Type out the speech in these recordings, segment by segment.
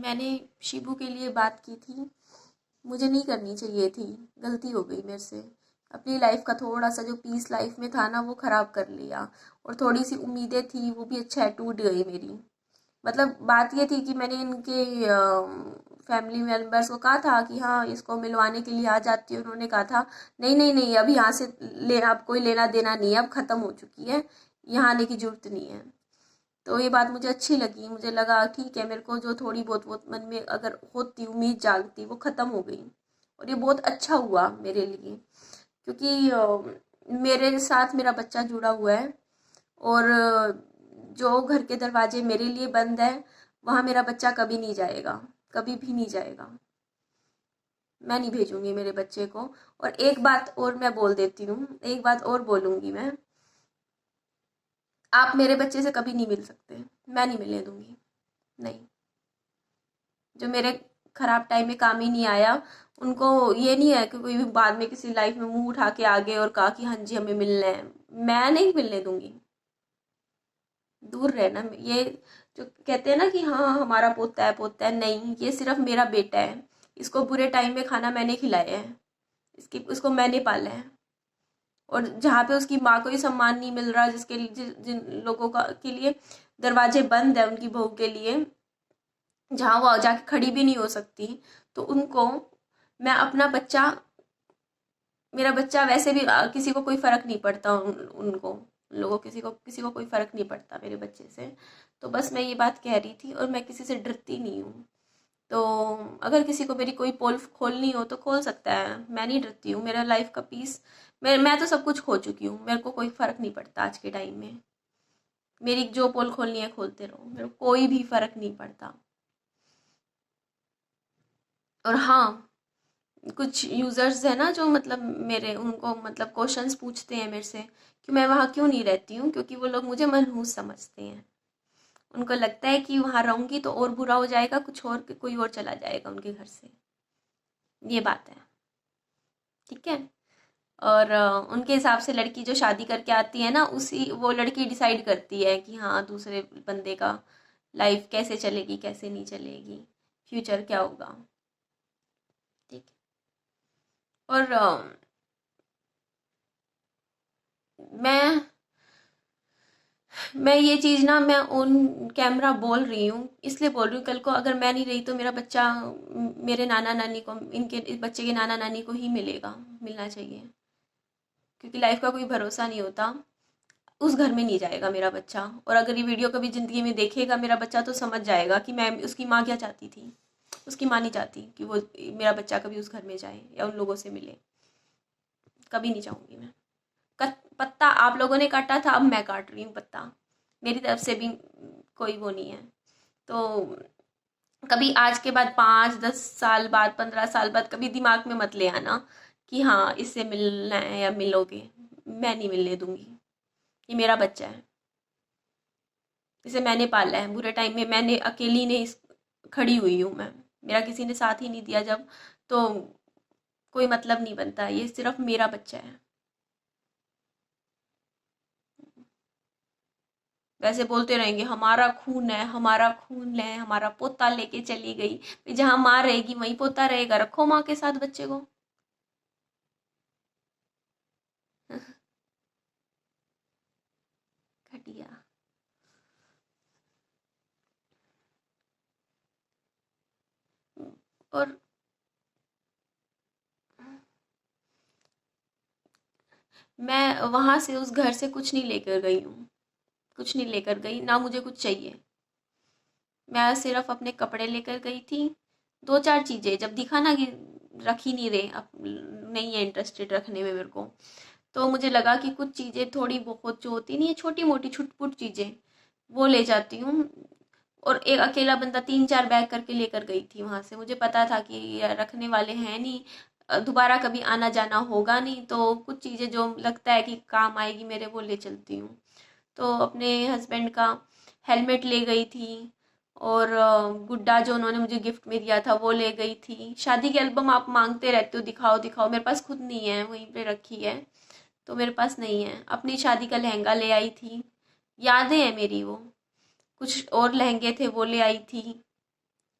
मैंने शिबू के लिए बात की थी, मुझे नहीं करनी चाहिए थी, गलती हो गई मेरे से। अपनी लाइफ का थोड़ा सा जो पीस लाइफ में था ना वो ख़राब कर लिया, और थोड़ी सी उम्मीदें थी वो भी अच्छा है टूट गई मेरी। मतलब बात ये थी कि मैंने इनके फैमिली मेम्बर्स को कहा था कि हाँ इसको मिलवाने के लिए आ जाती है। उन्होंने कहा था नहीं नहीं नहीं, अभी यहाँ से ले, अब कोई लेना देना नहीं है, अब ख़त्म हो चुकी है, यहाँ आने की ज़रूरत नहीं है। तो ये बात मुझे अच्छी लगी, मुझे लगा ठीक है, मेरे को जो थोड़ी बहुत मन में अगर होती उम्मीद जागती वो ख़त्म हो गई। और ये बहुत अच्छा हुआ मेरे लिए, क्योंकि मेरे साथ मेरा बच्चा जुड़ा हुआ है, और जो घर के दरवाजे मेरे लिए बंद है वहाँ मेरा बच्चा कभी नहीं जाएगा, कभी भी नहीं जाएगा। मैं नहीं भेजूंगी मेरे बच्चे को। और एक बात और मैं बोल देती हूँ, एक बात और बोलूँगी मैं, आप मेरे बच्चे से कभी नहीं मिल सकते, मैं नहीं मिलने दूंगी। नहीं, जो मेरे खराब टाइम में काम ही नहीं आया, उनको ये नहीं है कि कोई भी बाद में किसी लाइफ में मुंह उठा के आ गए और कहा कि हाँ जी हमें मिलना है, मैं नहीं मिलने दूंगी। दूर रहना। ये जो कहते हैं ना कि हाँ हमारा पोता है पोता है, नहीं, ये सिर्फ मेरा बेटा है। इसको बुरे टाइम में खाना मैंने खिलाया है, इसकी उसको मैंने पाला है। और जहाँ पे उसकी माँ को ही सम्मान नहीं मिल रहा, जिन लोगों का के लिए दरवाजे बंद है उनकी बहू के लिए, जहाँ वो जाके खड़ी भी नहीं हो सकती, तो उनको मैं अपना बच्चा, मेरा बच्चा वैसे भी किसी को कोई फर्क नहीं पड़ता, उनको उन लोगों किसी को कोई फर्क नहीं पड़ता मेरे बच्चे से। तो बस मैं ये बात कह रही थी, और मैं किसी से डरती नहीं हूँ। तो अगर किसी को मेरी कोई पोल खोलनी हो तो खोल सकता है, मैं नहीं डरती हूँ। मेरा लाइफ का पीस, मैं तो सब कुछ खो चुकी हूँ, मेरे को कोई फर्क नहीं पड़ता आज के टाइम में। मेरी जो पोल खोलनी है खोलते रहो, मेरे को कोई भी फर्क नहीं पड़ता। और हाँ, कुछ यूज़र्स है ना जो मतलब मेरे उनको मतलब क्वेश्चंस पूछते हैं मेरे से कि मैं वहाँ क्यों नहीं रहती हूँ, क्योंकि वो लोग मुझे मनहूस समझते हैं। उनको लगता है कि वहाँ रहूँगी तो और बुरा हो जाएगा, कुछ और कोई और चला जाएगा उनके घर से। ये बात है, ठीक है। और उनके हिसाब से लड़की जो शादी करके आती है ना, उसी वो लड़की डिसाइड करती है कि हाँ दूसरे बंदे का लाइफ कैसे चलेगी कैसे नहीं चलेगी, फ्यूचर क्या होगा, ठीक है। और मैं मैं ये चीज़ ना मैं ऑन कैमरा बोल रही हूँ, इसलिए बोल रही हूँ, कल को अगर मैं नहीं रही तो मेरा बच्चा मेरे नाना नानी को, इनके इस बच्चे के नाना नानी को ही मिलेगा, मिलना चाहिए। क्योंकि लाइफ का कोई भरोसा नहीं होता, उस घर में नहीं जाएगा मेरा बच्चा। और अगर ये वीडियो कभी ज़िंदगी में देखेगा मेरा बच्चा तो समझ जाएगा कि मैं उसकी माँ क्या चाहती थी। उसकी माँ नहीं चाहती कि वो मेरा बच्चा कभी उस घर में जाए या उन लोगों से मिले, कभी नहीं चाहूँगी मैं। पत्ता आप लोगों ने काटा था, अब मैं काट रही हूँ पत्ता, मेरी तरफ से भी कोई वो नहीं है। तो कभी आज के बाद 5-10 साल बाद 15 साल बाद कभी दिमाग में मत ले आना कि हाँ इससे मिलना है या मिलोगे, मैं नहीं मिलने दूंगी। ये मेरा बच्चा है, इसे मैंने पाला है, बुरे टाइम में मैंने अकेली ने खड़ी हुई हूँ मैं, मेरा किसी ने साथ ही नहीं दिया जब, तो कोई मतलब नहीं बनता, ये सिर्फ मेरा बच्चा है। वैसे बोलते रहेंगे हमारा खून है हमारा खून है, हमारा पोता लेके चली गई, जहाँ माँ रहेगी वहीं पोता रहेगा, रखो माँ के साथ बच्चे को। घटिया। और मैं वहां से उस घर से कुछ नहीं लेकर गई हूँ, कुछ नहीं लेकर गई, ना मुझे कुछ चाहिए। मैं सिर्फ अपने कपड़े लेकर गई थी, 2-4 चीज़ें, जब दिखा ना कि रख ही नहीं रहे, अब नहीं है इंटरेस्टेड रखने में मेरे को, तो मुझे लगा कि कुछ चीज़ें थोड़ी बहुत जो होती नहीं है छोटी मोटी छुटपुट चीज़ें, वो ले जाती हूँ। और एक अकेला बंदा 3-4 बैग करके लेकर गई थी वहाँ से, मुझे पता था कि ये रखने वाले हैं नहीं, दोबारा कभी आना जाना होगा नहीं, तो कुछ चीज़ें जो लगता है कि काम आएगी मेरे वो ले चलती हूँ। तो अपने हस्बैंड का हेलमेट ले गई थी, और गुड्डा जो उन्होंने मुझे गिफ्ट में दिया था वो ले गई थी। शादी की एल्बम आप मांगते रहते हो दिखाओ दिखाओ, मेरे पास खुद नहीं है, वहीं पे रखी है, तो मेरे पास नहीं है। अपनी शादी का लहंगा ले आई थी, यादें हैं मेरी वो। कुछ और लहंगे थे वो ले आई थी।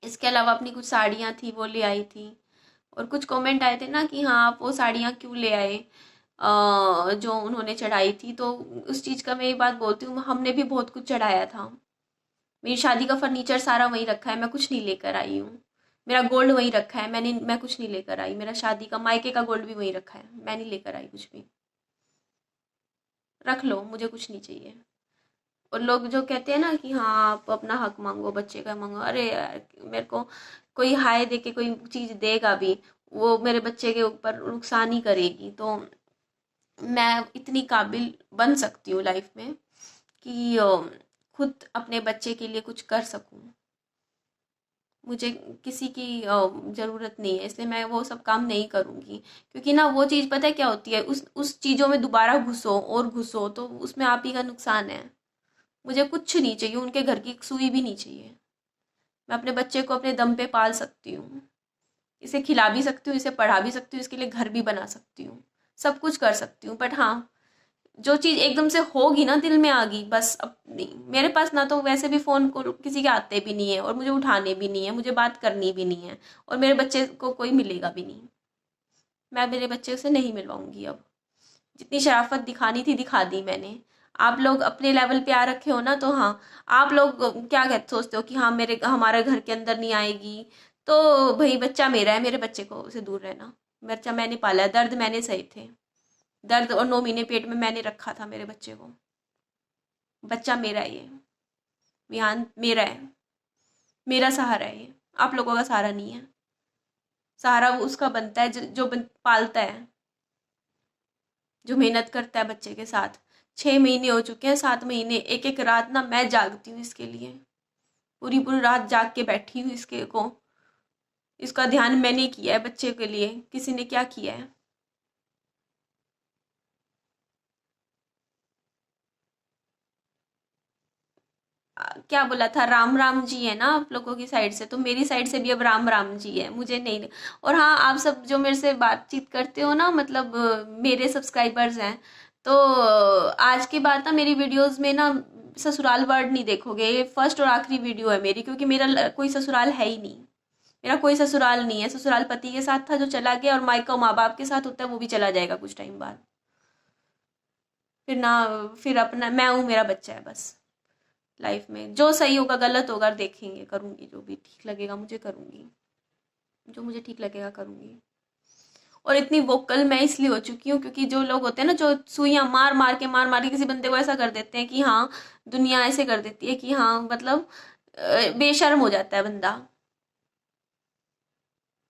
इसके अलावा अपनी कुछ साड़ियाँ थी वो ले आई थी। और कुछ कमेंट आए थे ना कि हाँ आप वो साड़ियाँ क्यों ले आए, जो उन्होंने चढ़ाई थी। तो उस चीज़ का मैं ये बात बोलती हूँ, हमने भी बहुत कुछ चढ़ाया था। मेरी शादी का फर्नीचर सारा वहीं रखा है, मैं कुछ नहीं लेकर आई हूँ। मेरा गोल्ड वहीं रखा है, मैं कुछ नहीं लेकर आई। मेरा शादी का मायके का गोल्ड भी वहीं रखा है, मैं नहीं लेकर आई कुछ भी। रख लो, मुझे कुछ नहीं चाहिए। और लोग जो कहते हैं ना कि हाँ आप अपना हक मांगो, बच्चे का मांगो, अरे यार मेरे को कोई हाय दे के कोई चीज़ देगा भी, वो मेरे बच्चे के ऊपर नुकसान ही करेगी। तो मैं इतनी काबिल बन सकती हूँ लाइफ में कि खुद अपने बच्चे के लिए कुछ कर सकूँ। मुझे किसी की ज़रूरत नहीं है, इसलिए मैं वो सब काम नहीं करूँगी। क्योंकि ना वो चीज़ पता है क्या होती है, उस चीज़ों में दोबारा घुसो और घुसो तो उसमें आप ही का नुकसान है। मुझे कुछ नहीं चाहिए, उनके घर की एक सुई भी नहीं चाहिए। मैं अपने बच्चे को अपने दम पे पाल सकती हूँ, इसे खिला भी सकती हूँ, इसे पढ़ा भी सकती हूँ, इसके लिए घर भी बना सकती हूँ, सब कुछ कर सकती हूँ। बट हाँ, जो चीज़ एकदम से होगी ना, दिल में आ गई बस, अब नहीं। मेरे पास ना तो वैसे भी फ़ोन को किसी के आते भी नहीं है, और मुझे उठाने भी नहीं है, मुझे बात करनी भी नहीं है, और मेरे बच्चे को कोई मिलेगा भी नहीं। मैं मेरे बच्चे से नहीं मिलवाऊंगी अब। जितनी शराफत दिखानी थी दिखा दी मैंने। आप लोग अपने लेवल पे आ रखे हो ना, तो हाँ, आप लोग क्या कहते सोचते हो कि हाँ मेरे हमारे घर के अंदर नहीं आएगी। तो भाई बच्चा मेरा है, मेरे बच्चे को से दूर रहना। बच्चा मैंने पाला है, दर्द मैंने सहे थे। दर्द और 9 महीने पेट में मैंने रखा था मेरे बच्चे को। बच्चा मेरा है ये, विहान मेरा है, मेरा सहारा है ये, आप लोगों का सहारा नहीं है। सहारा वो उसका बनता है जो पालता है, जो मेहनत करता है बच्चे के साथ। 6 महीने हो चुके हैं, 7 महीने, एक एक रात ना मैं जागती हूँ इसके लिए, पूरी पूरी रात जाग के बैठी हूँ इसके को। इसका ध्यान मैंने किया है बच्चे के लिए, किसी ने क्या किया है। क्या बोला था, राम राम जी है ना आप लोगों की साइड से, तो मेरी साइड से भी अब राम राम जी है, मुझे नहीं। और हाँ, आप सब जो मेरे से बातचीत करते हो ना, मतलब मेरे सब्सक्राइबर्स हैं, तो आज के बाद ना मेरी वीडियोस में ना ससुराल वर्ड नहीं देखोगे। ये फर्स्ट और आखिरी वीडियो है मेरी, क्योंकि मेरा कोई ससुराल है ही नहीं। मेरा कोई ससुराल नहीं है। ससुराल पति के साथ था जो चला गया, और मायका माँ बाप के साथ होता है वो भी चला जाएगा कुछ टाइम बाद। फिर ना, फिर अपना मैं हूँ, मेरा बच्चा है बस। लाइफ में जो सही होगा गलत होगा देखेंगे, करूंगी जो भी ठीक लगेगा मुझे, करूंगी जो मुझे ठीक लगेगा करूंगी। और इतनी वोकल मैं इसलिए हो चुकी हूँ क्योंकि जो लोग होते हैं ना, जो सुइयां मार मार के किसी बंदे को ऐसा कर देते हैं कि हाँ, दुनिया ऐसे कर देती है कि हाँ मतलब बेशर्म हो जाता है बंदा।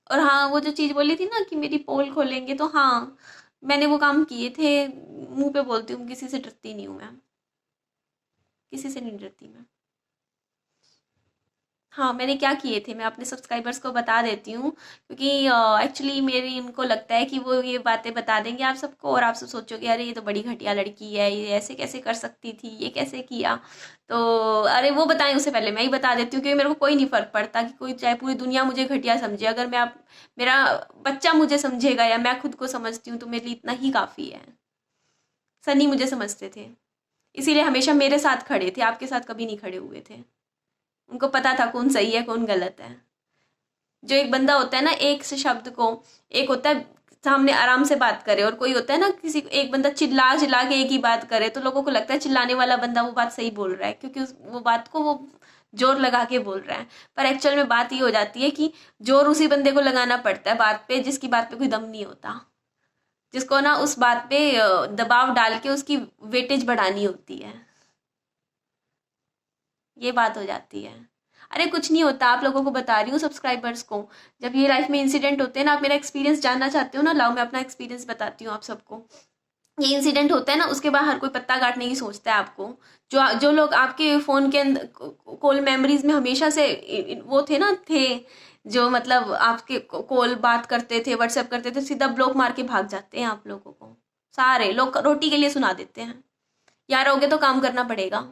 और हाँ, वो जो चीज़ बोली थी ना कि मेरी पोल खोलेंगे, तो हाँ, मैंने वो काम किए थे। मुंह पे बोलती हूँ, किसी से डरती नहीं हूँ मैं, किसी से नहीं डरती मैं। हाँ, मैंने क्या किए थे मैं अपने सब्सक्राइबर्स को बता देती हूँ, क्योंकि एक्चुअली मेरी इनको लगता है कि वो ये बातें बता देंगे आप सबको, और आप सब सोचोगे अरे ये तो बड़ी घटिया लड़की है, ये ऐसे कैसे कर सकती थी, ये कैसे किया। तो अरे वो बताएं उससे पहले मैं ही बता देती हूँ, क्योंकि मेरे को कोई नहीं फर्क पड़ता कि कोई चाहे पूरी दुनिया मुझे घटिया समझे, अगर मैं आप मेरा बच्चा मुझे समझेगा या मैं खुद को समझती हूँ तो मेरे लिए इतना ही काफ़ी है। सनी मुझे समझते थे, इसीलिए हमेशा मेरे साथ खड़े थे, आपके साथ कभी नहीं खड़े हुए थे। उनको पता था कौन सही है कौन गलत है। जो एक बंदा होता है ना, एक से शब्द को, एक होता है सामने आराम से बात करे, और कोई होता है ना किसी एक बंदा चिल्ला चिल्ला के एक ही बात करे, तो लोगों को लगता है चिल्लाने वाला बंदा वो बात सही बोल रहा है, क्योंकि वो बात को वो जोर लगा के बोल रहा है। पर एक्चुअल में बात ये हो जाती है कि जोर उसी बंदे को लगाना पड़ता है बात पे जिसकी बात पे कोई दम नहीं होता, जिसको ना उस बात पे दबाव डाल के उसकी वेटेज बढ़ानी होती है। ये बात हो जाती है। अरे कुछ नहीं होता, आप लोगों को बता रही हूँ सब्सक्राइबर्स को। जब ये लाइफ में इंसिडेंट होते हैं ना, आप मेरा एक्सपीरियंस जानना चाहते हो ना, लाओ मैं अपना एक्सपीरियंस बताती हूँ आप सबको। ये इंसिडेंट होता है ना, उसके बाद हर कोई पत्ता काटने की सोचता है आपको। जो जो लोग आपके फ़ोन के अंदर कॉल मेमोरीज में हमेशा से वो थे ना, थे जो मतलब आपके कॉल बात करते थे, व्हाट्सएप करते थे, सीधा ब्लॉक मार के भाग जाते हैं आप लोगों को। सारे लोग रोटी के लिए सुना देते हैं। यार रहोगे तो काम करना पड़ेगा।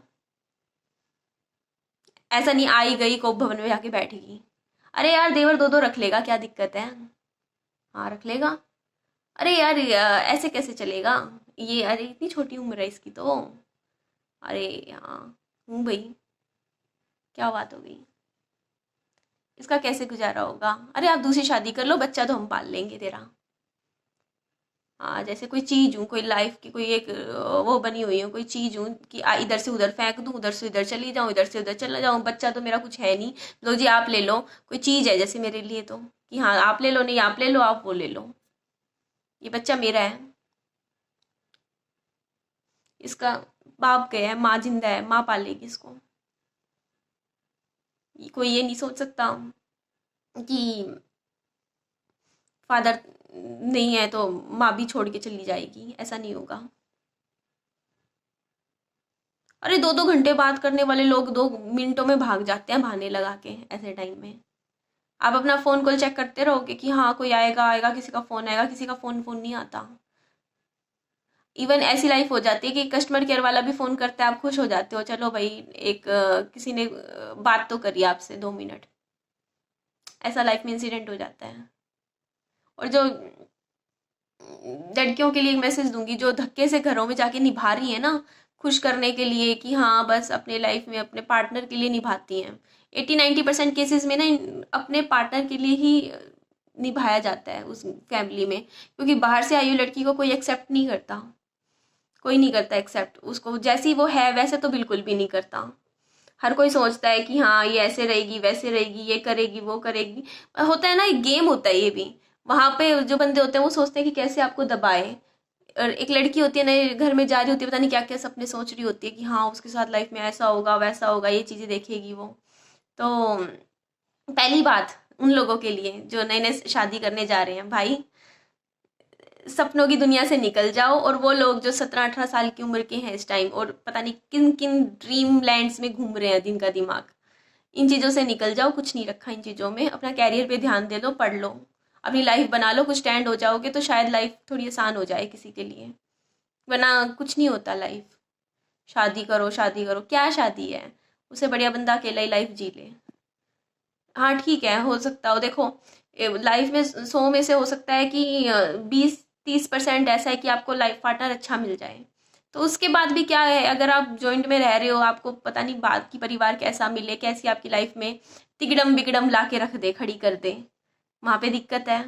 ऐसा नहीं आई गई को भवन में जाके बैठेगी। अरे यार देवर दो दो रख लेगा, क्या दिक्कत है। हाँ रख लेगा। अरे यार ऐसे कैसे चलेगा। ये अरे इतनी छोटी उम्र है इसकी तो। अरे हाँ, हूँ भाई, क्या बात हो गई। इसका कैसे गुजारा होगा? अरे आप दूसरी शादी कर लो, बच्चा तो हम पाल लेंगे तेरा। हाँ, जैसे कोई चीज हूँ, कोई लाइफ की कोई एक वो बनी हुई हूँ, कोई चीज हूँ कि इधर से उधर फेंक दूँ, उधर से इधर चली जाऊँ, इधर से उधर चला जाऊँ। बच्चा तो मेरा कुछ है नहीं। लो जी आप ले लो, कोई चीज है जैसे मेरे लिए तो, कि हाँ आप ले लो, नहीं आप ले लो, आप वो ले लो, ये बच्चा मेरा है। इसका बाप गया है, माँ जिंदा है, माँ पालेगी इसको। कोई ये नहीं सोच सकता कि फादर नहीं है तो माँ भी छोड़ के चली जाएगी, ऐसा नहीं होगा। अरे 2-2 घंटे बात करने वाले लोग 2 मिनटों में भाग जाते हैं बहाने लगा के ऐसे टाइम में। आप अपना फोन कॉल चेक करते रहोगे कि हाँ कोई आएगा आएगा, किसी का फोन आएगा, किसी का फोन फोन नहीं आता। इवन ऐसी लाइफ हो जाती है कि कस्टमर केयर वाला भी फोन करता है, आप खुश हो जाते हो, चलो भाई एक किसी ने बात तो करी आपसे 2 मिनट। ऐसा लाइफ में इंसिडेंट हो जाता है। और जो लड़कियों के लिए एक मैसेज दूंगी, जो धक्के से घरों में जाके निभा रही है ना, खुश करने के लिए कि हाँ बस अपने लाइफ में अपने पार्टनर के लिए निभाती हैं। 80-90% केसेस में ना अपने पार्टनर के लिए ही निभाया जाता है उस फैमिली में, क्योंकि बाहर से आई हुई लड़की को कोई एक्सेप्ट नहीं करता। कोई नहीं करता एक्सेप्ट उसको, जैसी वो है वैसे तो बिल्कुल भी नहीं करता। हर कोई सोचता है कि हाँ ये ऐसे रहेगी वैसे रहेगी, ये करेगी वो करेगी। होता है ना, एक गेम होता है ये भी। वहां पे जो बंदे होते हैं वो सोचते हैं कि कैसे आपको दबाए। और एक लड़की होती है नए घर में जा रही होती है, पता नहीं क्या क्या सपने सोच रही होती है कि हाँ उसके साथ लाइफ में ऐसा होगा वैसा होगा, ये चीजें देखेगी वो। तो पहली बात उन लोगों के लिए जो नए नए शादी करने जा रहे हैं, भाई सपनों की दुनिया से निकल जाओ। और वो लोग जो 17-18 साल की उम्र के हैं इस टाइम, और पता नहीं किन किन ड्रीम लैंड्स में घूम रहे हैं दिन का दिमाग, इन चीज़ों से निकल जाओ। कुछ नहीं रखा इन चीज़ों में, अपना कैरियर पे ध्यान दे लो, पढ़ लो, अपनी लाइफ बना लो, कुछ स्टैंड हो जाओगे तो शायद लाइफ थोड़ी आसान हो जाए किसी के लिए, वरना कुछ नहीं होता लाइफ। शादी करो, क्या शादी है? उससे बढ़िया बंदा अकेला ही लाइफ जी ले। हाँ ठीक है, हो सकता हो, देखो लाइफ में 100 में से हो सकता है कि 20-30% ऐसा है कि आपको लाइफ पार्टनर अच्छा मिल जाए। तो उसके बाद भी क्या है, अगर आप जॉइंट में रह रहे हो, आपको पता नहीं बात की परिवार कैसा मिले, कैसी आपकी लाइफ में तिगड़म बिगड़म ला के रख दे, खड़ी कर दे, वहां पे दिक्कत है।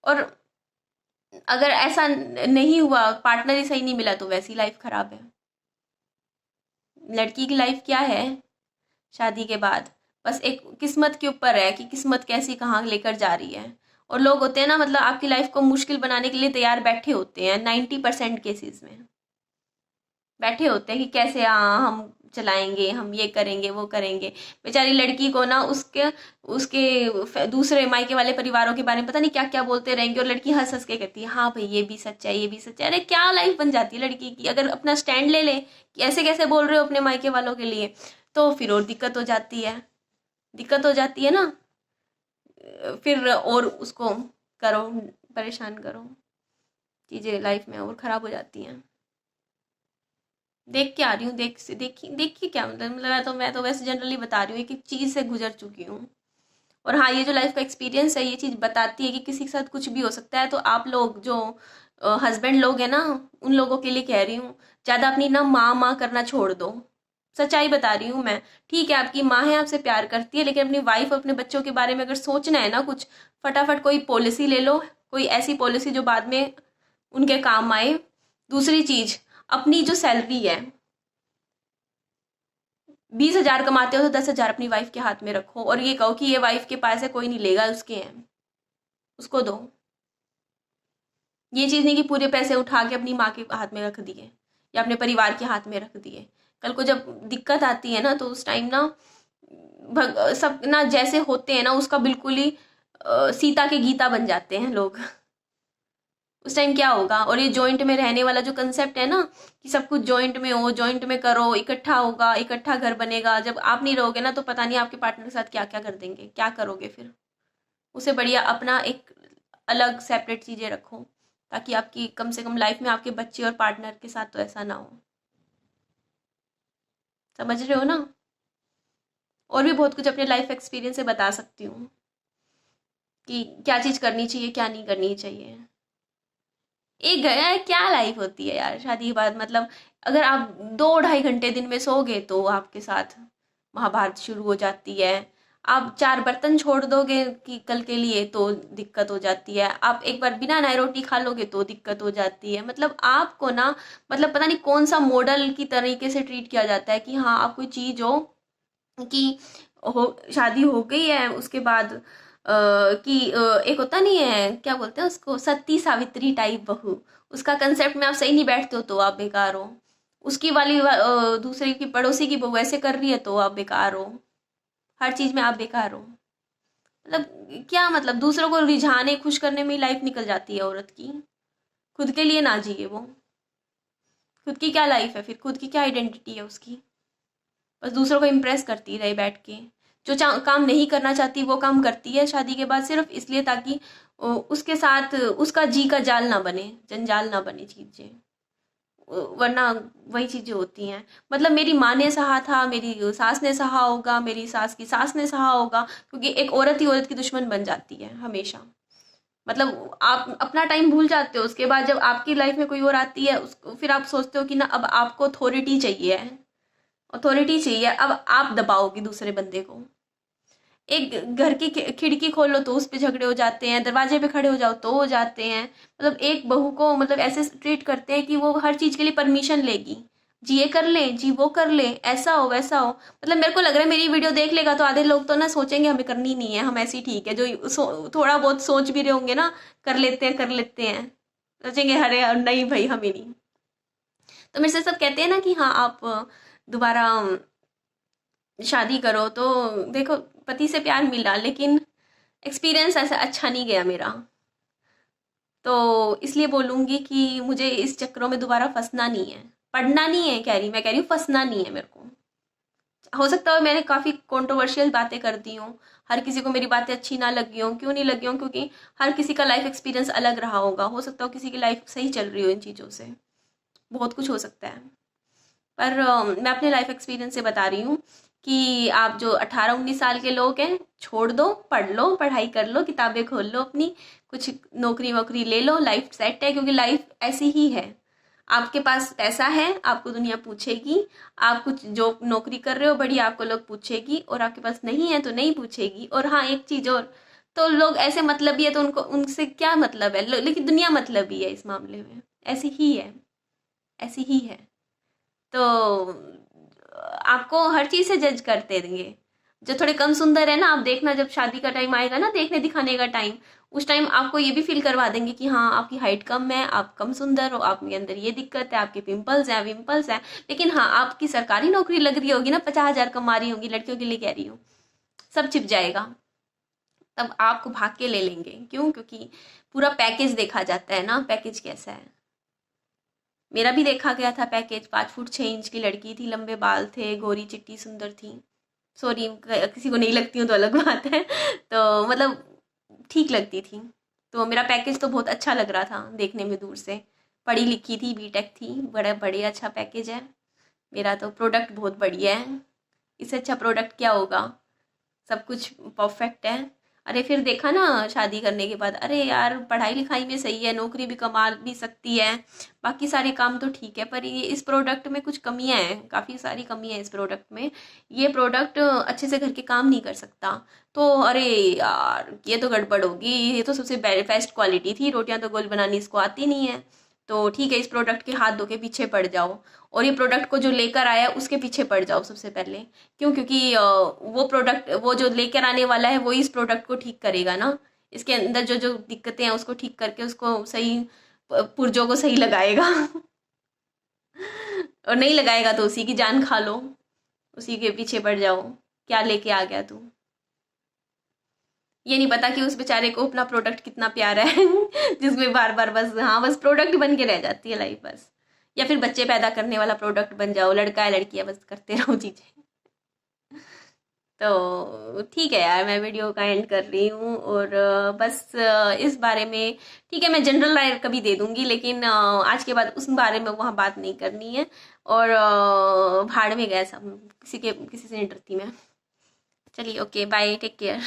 और अगर ऐसा नहीं हुआ, पार्टनर ही सही नहीं मिला, तो वैसी लाइफ खराब है। लड़की की लाइफ क्या है शादी के बाद, बस एक किस्मत के ऊपर है कि किस्मत कैसी कहाँ लेकर जा रही है। और लोग होते हैं ना, मतलब आपकी लाइफ को मुश्किल बनाने के लिए तैयार बैठे होते हैं, 90% केसेस में बैठे होते हैं कि कैसे हाँ हम चलाएंगे, हम ये करेंगे वो करेंगे। बेचारी लड़की को ना उसके उसके दूसरे मायके वाले परिवारों के बारे में पता नहीं क्या क्या बोलते रहेंगे, और लड़की हंस हंस के कहती है हाँ भाई ये भी सच है, ये भी सच है। अरे क्या लाइफ बन जाती है लड़की की, अगर अपना स्टैंड ले ले कि ऐसे कैसे बोल रहे हो अपने मायके वालों के लिए, तो फिर और दिक्कत हो जाती है। दिक्कत हो जाती है ना, फिर और उसको करो, परेशान करो, चीज़ें लाइफ में और ख़राब हो जाती हैं। देख के आ रही हूँ, देखी क्या मतलब मैं तो वैसे जनरली बता रही हूँ, एक एक चीज़ से गुजर चुकी हूँ। और हाँ, ये जो लाइफ का एक्सपीरियंस है ये चीज़ बताती है कि किसी के साथ कुछ भी हो सकता है। तो आप लोग जो हस्बैंड लोग हैं ना, उन लोगों के लिए कह रही हूँ, ज़्यादा अपनी ना माँ माँ करना छोड़ दो। सच्चाई बता रही हूँ मैं। ठीक है आपकी माँ है, आपसे प्यार करती है, लेकिन अपनी वाइफ अपने बच्चों के बारे में अगर सोचना है ना कुछ, फटाफट कोई पॉलिसी ले लो, कोई ऐसी पॉलिसी जो बाद में उनके काम आए। दूसरी चीज, अपनी जो सैलरी है, 20,000 कमाते हो तो 10,000 अपनी वाइफ के हाथ में रखो, और ये कहो कि ये वाइफ के पास है, कोई नहीं लेगा, उसके हैं, उसको दो। ये चीज नहीं कि पूरे पैसे उठा के अपनी माँ के हाथ में रख दिए या अपने परिवार के हाथ में रख दिए। कल को जब दिक्कत आती है ना, तो उस टाइम ना सब ना जैसे होते हैं ना उसका बिल्कुल ही सीता के गीता बन जाते हैं लोग। उस टाइम क्या होगा? और ये जॉइंट में रहने वाला जो कंसेप्ट है ना, कि सब कुछ जॉइंट में हो, जॉइंट में करो, इकट्ठा होगा, इकट्ठा घर बनेगा, जब आप नहीं रहोगे ना तो पता नहीं आपके पार्टनर के साथ क्या क्या कर देंगे, क्या करोगे फिर। उसे बढ़िया अपना एक अलग सेपरेट चीजें रखो, ताकि आपकी कम से कम लाइफ में आपके बच्चे और पार्टनर के साथ तो ऐसा ना हो। समझ रहे हो ना? और भी बहुत कुछ अपने लाइफ एक्सपीरियंस से बता सकती हूँ कि क्या चीज करनी चाहिए क्या नहीं करनी चाहिए। एक गया है, क्या लाइफ होती है यार शादी के बाद। मतलब अगर आप 2-2.5 घंटे दिन में सोओगे तो आपके साथ महाभारत शुरू हो जाती है। आप 4 बर्तन छोड़ दोगे कि कल के लिए तो दिक्कत हो जाती है, आप एक बार बिना नए रोटी खा लोगे तो दिक्कत हो जाती है। मतलब आपको ना, मतलब पता नहीं कौन सा मॉडल की तरीके से ट्रीट किया जाता है कि हाँ आप कोई चीज हो कि हो, शादी हो गई है उसके बाद कि एक होता नहीं है, क्या बोलते हैं उसको, सती सावित्री टाइप बहू, उसका कंसेप्ट में आप सही नहीं बैठते हो तो आप बेकार हो। उसकी वाली दूसरे की पड़ोसी की बहू ऐसे कर रही है तो आप बेकार हो। हर चीज में आप बेकार हो। मतलब क्या मतलब, दूसरों को रिझाने खुश करने में ही लाइफ निकल जाती है औरत की। खुद के लिए ना जिए वो। खुद की क्या लाइफ है फिर, खुद की क्या आइडेंटिटी है उसकी। बस दूसरों को इम्प्रेस करती रहे बैठ के। जो काम नहीं करना चाहती वो काम करती है शादी के बाद, सिर्फ इसलिए ताकि उसके साथ उसका जी का जाल ना बने, जंजाल ना बने चीजें। वरना वही चीजें होती हैं। मतलब मेरी माँ ने सहा था, मेरी सास ने सहा होगा, मेरी सास की सास ने सहा होगा, क्योंकि एक औरत ही औरत की दुश्मन बन जाती है हमेशा। मतलब आप अपना टाइम भूल जाते हो, उसके बाद जब आपकी लाइफ में कोई और आती है उसको फिर आप सोचते हो कि ना अब आपको अथॉरिटी चाहिए है, अथॉरिटी चाहिए, अब आप दबाओगे दूसरे बंदे को। एक घर की खिड़की खोलो तो उस पे झगड़े हो जाते हैं, दरवाजे पे खड़े हो जाओ तो हो जाते हैं। मतलब एक बहू को मतलब ऐसे ट्रीट करते हैं कि वो हर चीज के लिए परमिशन लेगी, जी ये कर ले, जी वो कर ले, ऐसा हो वैसा हो। मतलब मेरे को लग रहा है मेरी वीडियो देख लेगा तो आधे लोग तो ना सोचेंगे हमें करनी नहीं है, हम ऐसी ठीक है। जो थोड़ा बहुत सोच भी रहे होंगे ना, कर लेते हैं कर लेते हैं, सोचेंगे अरे नहीं भाई हमें नहीं। तो मेरे से सब कहते हैं ना कि हाँ आप दोबारा शादी करो, तो देखो पति से प्यार मिला लेकिन एक्सपीरियंस ऐसा अच्छा नहीं गया मेरा। तो इसलिए बोलूंगी कि मुझे इस चक्करों में दोबारा फंसना नहीं है। पढ़ना नहीं है कह रही, मैं कह रही हूँ फंसना नहीं है मेरे को। हो सकता है मैंने काफ़ी कंट्रोवर्शियल बातें कर दी हूँ, हर किसी को मेरी बातें अच्छी ना लगी हों। क्यों नहीं लगी हों, क्योंकि हर किसी का लाइफ एक्सपीरियंस अलग रहा होगा। हो सकता हो किसी की लाइफ सही चल रही हो इन चीज़ों से, बहुत कुछ हो सकता है। पर मैं अपने लाइफ एक्सपीरियंस से बता रही हूँ कि आप जो 18-19 साल के लोग हैं, छोड़ दो, पढ़ लो, पढ़ाई कर लो, किताबें खोल लो अपनी, कुछ नौकरी वोकरी ले लो, लाइफ सेट है। क्योंकि लाइफ ऐसी ही है, आपके पास पैसा है आपको दुनिया पूछेगी, आप कुछ जो नौकरी कर रहे हो बड़ी आपको लोग पूछेगी, और आपके पास नहीं है तो नहीं पूछेगी। और हाँ एक चीज और, तो लोग ऐसे मतलबी है तो उनको उनसे क्या मतलब है, लेकिन दुनिया मतलबी है इस मामले में, ऐसी ही है, ऐसी ही है। तो आपको हर चीज से जज करते देंगे। जो थोड़े कम सुंदर है ना, आप देखना जब शादी का टाइम आएगा ना, देखने दिखाने का टाइम, उस टाइम आपको ये भी फील करवा देंगे कि हाँ आपकी हाइट कम है, आप कम सुंदर हो, आपके अंदर ये दिक्कत है, आपके पिंपल्स हैं विम्पल्स हैं। लेकिन हाँ आपकी सरकारी नौकरी लग रही होगी ना, 50,000 कमा रही होगी, लड़कियों के लिए कह रही हूँ, सब छिप जाएगा। तब आपको भाग के ले लेंगे। क्यों? क्योंकि पूरा पैकेज देखा जाता है ना, पैकेज कैसा है। मेरा भी देखा गया था पैकेज। 5 फुट 6 इंच की लड़की थी, लंबे बाल थे, गोरी चिट्टी सुंदर थी। सॉरी किसी को नहीं लगती हूँ तो अलग बात है। तो मतलब ठीक लगती थी। तो मेरा पैकेज तो बहुत अच्छा लग रहा था देखने में दूर से। पढ़ी लिखी थी, बीटेक थी, बड़ा बढ़िया अच्छा पैकेज है मेरा। तो प्रोडक्ट बहुत बढ़िया है, इससे अच्छा प्रोडक्ट क्या होगा। सब कुछ परफेक्ट है। अरे फिर देखा ना शादी करने के बाद, अरे यार पढ़ाई लिखाई में सही है, नौकरी भी कमा भी सकती है, बाकी सारे काम तो ठीक है, पर ये इस प्रोडक्ट में कुछ कमियां हैं, काफ़ी सारी कमी है इस प्रोडक्ट में। ये प्रोडक्ट अच्छे से घर के काम नहीं कर सकता। तो अरे यार ये तो गड़बड़ होगी, ये तो सबसे बेस्ट क्वालिटी थी, रोटियां तो गोल बनानी इसको आती नहीं है, तो ठीक है इस प्रोडक्ट के हाथ धो के पीछे पड़ जाओ, और ये प्रोडक्ट को जो लेकर आया उसके पीछे पड़ जाओ सबसे पहले। क्यों? क्योंकि वो प्रोडक्ट, वो जो लेकर आने वाला है वो इस प्रोडक्ट को ठीक करेगा ना, इसके अंदर जो जो दिक्कतें हैं उसको ठीक करके उसको सही पुर्जों को सही लगाएगा। और नहीं लगाएगा तो उसी की जान खा लो, उसी के पीछे पड़ जाओ, क्या लेके आ गया तू। ये नहीं पता कि उस बेचारे को अपना प्रोडक्ट कितना प्यारा है। जिसमें बार बार बस हाँ बस प्रोडक्ट बन के रह जाती है लाइफ बस। या फिर बच्चे पैदा करने वाला प्रोडक्ट बन जाओ, लड़का है लड़की है बस करते रहो चीजें। तो ठीक है यार, मैं वीडियो का एंड कर रही हूँ। और बस इस बारे में ठीक है, मैं जनरल राय कभी दे दूंगी, लेकिन आज के बाद उस बारे में वहाँ बात नहीं करनी है। और भाड़ में गया सब, किसी से नहीं डरती मैं। चलिए ओके बाय, टेक केयर।